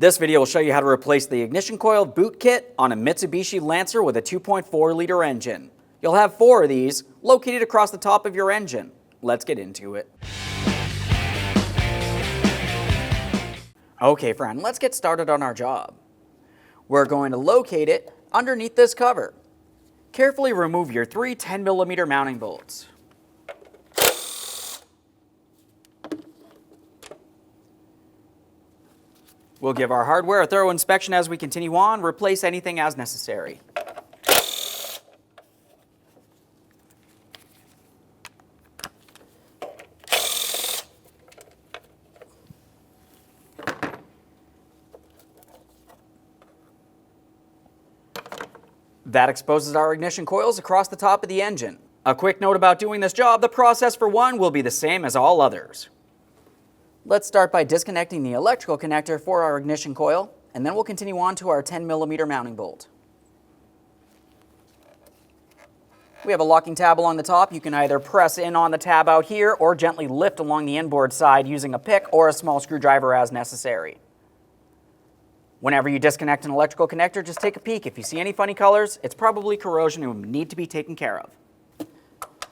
This video will show you how to replace the ignition coil boot kit on a Mitsubishi Lancer with a 2.4-liter engine. You'll have 4 of these located across the top of your engine. Let's get into it. Okay friend, let's get started on our job. We're going to locate it underneath this cover. Carefully remove your 3 10mm mounting bolts. We'll give our hardware a thorough inspection as we continue on, replace anything as necessary. That exposes our ignition coils across the top of the engine. A quick note about doing this job, the process for one will be the same as all others. Let's start by disconnecting the electrical connector for our ignition coil, and then we'll continue on to our 10mm mounting bolt. We have a locking tab along the top. You can either press in on the tab out here or gently lift along the inboard side using a pick or a small screwdriver as necessary. Whenever you disconnect an electrical connector, just take a peek. If you see any funny colors, it's probably corrosion and will need to be taken care of.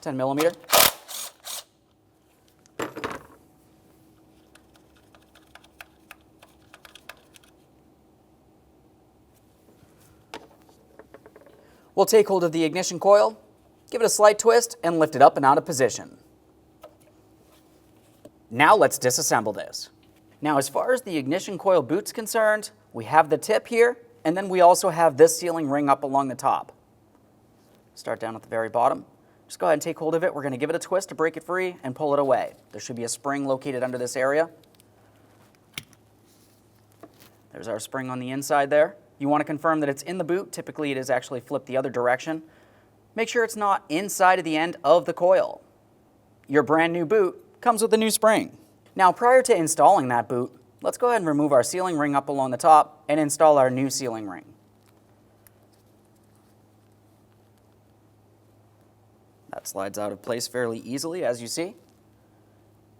10mm. We'll take hold of the ignition coil, give it a slight twist, and lift it up and out of position. Now let's disassemble this. Now as far as the ignition coil boot's concerned, we have the tip here, and then we also have this sealing ring up along the top. Start down at the very bottom. Just go ahead and take hold of it. We're going to give it a twist to break it free and pull it away. There should be a spring located under this area. There's our spring on the inside there. You want to confirm that it's in the boot. Typically it is actually flipped the other direction. Make sure it's not inside of the end of the coil. Your brand new boot comes with a new spring. Now prior to installing that boot, let's go ahead and remove our sealing ring up along the top and install our new sealing ring. That slides out of place fairly easily, as you see.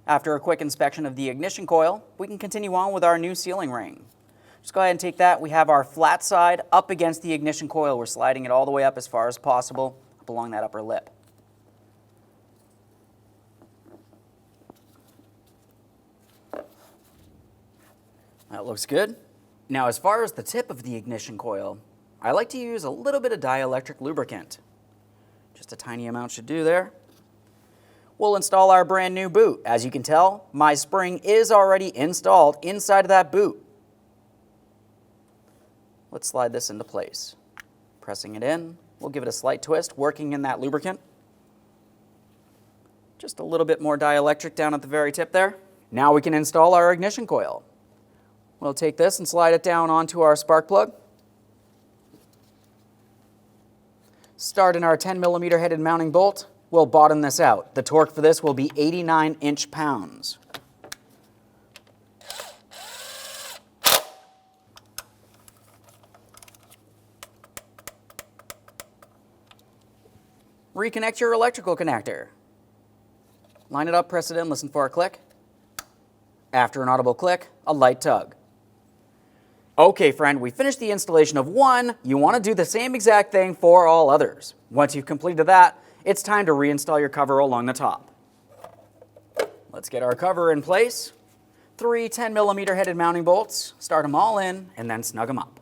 After a quick inspection of the ignition coil, we can continue on with our new sealing ring. Just go ahead and take that. We have our flat side up against the ignition coil. We're sliding it all the way up as far as possible, up along that upper lip. That looks good. Now as far as the tip of the ignition coil, I like to use a little bit of dielectric lubricant. Just a tiny amount should do there. We'll install our brand new boot. As you can tell, my spring is already installed inside of that boot. Let's slide this into place. Pressing it in, we'll give it a slight twist, working in that lubricant. Just a little bit more dielectric down at the very tip there. Now we can install our ignition coil. We'll take this and slide it down onto our spark plug. Start in our 10mm headed mounting bolt. We'll bottom this out. The torque for this will be 89 inch-pounds. Reconnect your electrical connector. Line it up, press it in, listen for a click. After an audible click, a light tug. Okay friend, we finished the installation of one. You want to do the same exact thing for all others. Once you've completed that, it's time to reinstall your cover along the top. Let's get our cover in place. 3 10mm headed mounting bolts. Start them all in and then snug them up.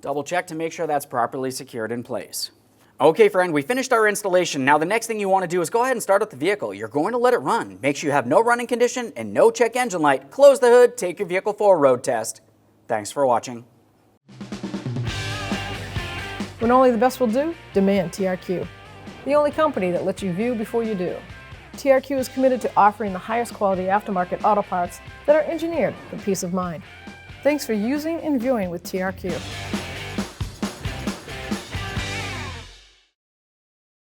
Double check to make sure that's properly secured in place. Okay friend, we finished our installation. Now the next thing you want to do is go ahead and start up the vehicle. You're going to let it run. Make sure you have no running condition and no check engine light. Close the hood, take your vehicle for a road test. Thanks for watching. When only the best will do, demand TRQ. The only company that lets you view before you do. TRQ is committed to offering the highest quality aftermarket auto parts that are engineered for peace of mind. Thanks for using and viewing with TRQ.